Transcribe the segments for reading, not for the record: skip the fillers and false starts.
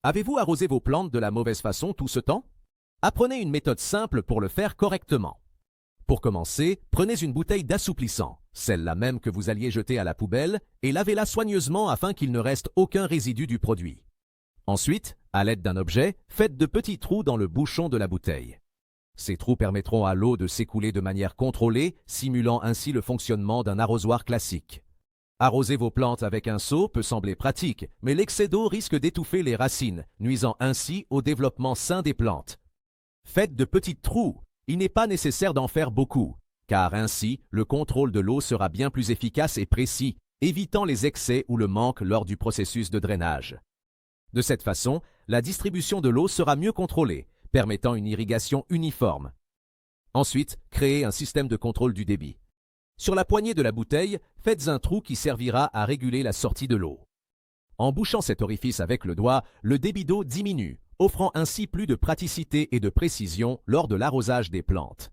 Avez-vous arrosé vos plantes de la mauvaise façon tout ce temps? Apprenez une méthode simple pour le faire correctement. Pour commencer, prenez une bouteille d'assouplissant, celle-là même que vous alliez jeter à la poubelle, et lavez-la soigneusement afin qu'il ne reste aucun résidu du produit. Ensuite, à l'aide d'un objet, faites de petits trous dans le bouchon de la bouteille. Ces trous permettront à l'eau de s'écouler de manière contrôlée, simulant ainsi le fonctionnement d'un arrosoir classique. Arroser vos plantes avec un seau peut sembler pratique, mais l'excès d'eau risque d'étouffer les racines, nuisant ainsi au développement sain des plantes. Faites de petits trous. Il n'est pas nécessaire d'en faire beaucoup, car ainsi, le contrôle de l'eau sera bien plus efficace et précis, évitant les excès ou le manque lors du processus de drainage. De cette façon, la distribution de l'eau sera mieux contrôlée, permettant une irrigation uniforme. Ensuite, créez un système de contrôle du débit. Sur la poignée de la bouteille, faites un trou qui servira à réguler la sortie de l'eau. En bouchant cet orifice avec le doigt, le débit d'eau diminue, offrant ainsi plus de praticité et de précision lors de l'arrosage des plantes.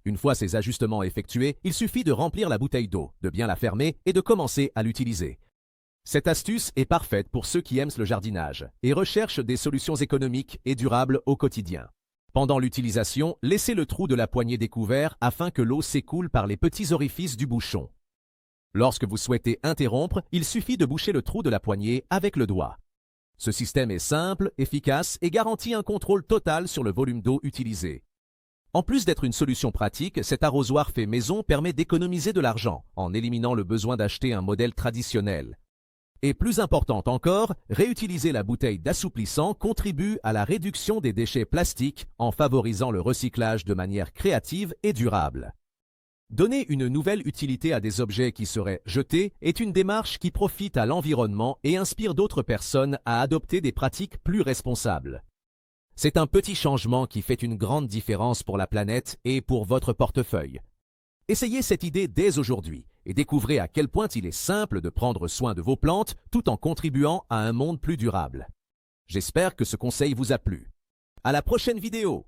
Une fois ces ajustements effectués, il suffit de remplir la bouteille d'eau, de bien la fermer et de commencer à l'utiliser. Cette astuce est parfaite pour ceux qui aiment le jardinage et recherchent des solutions économiques et durables au quotidien. Pendant l'utilisation, laissez le trou de la poignée découvert afin que l'eau s'écoule par les petits orifices du bouchon. Lorsque vous souhaitez interrompre, il suffit de boucher le trou de la poignée avec le doigt. Ce système est simple, efficace et garantit un contrôle total sur le volume d'eau utilisé. En plus d'être une solution pratique, cet arrosoir fait maison permet d'économiser de l'argent en éliminant le besoin d'acheter un modèle traditionnel. Et plus important encore, réutiliser la bouteille d'assouplissant contribue à la réduction des déchets plastiques en favorisant le recyclage de manière créative et durable. Donner une nouvelle utilité à des objets qui seraient jetés est une démarche qui profite à l'environnement et inspire d'autres personnes à adopter des pratiques plus responsables. C'est un petit changement qui fait une grande différence pour la planète et pour votre portefeuille. Essayez cette idée dès aujourd'hui et découvrez à quel point il est simple de prendre soin de vos plantes tout en contribuant à un monde plus durable. J'espère que ce conseil vous a plu. À la prochaine vidéo!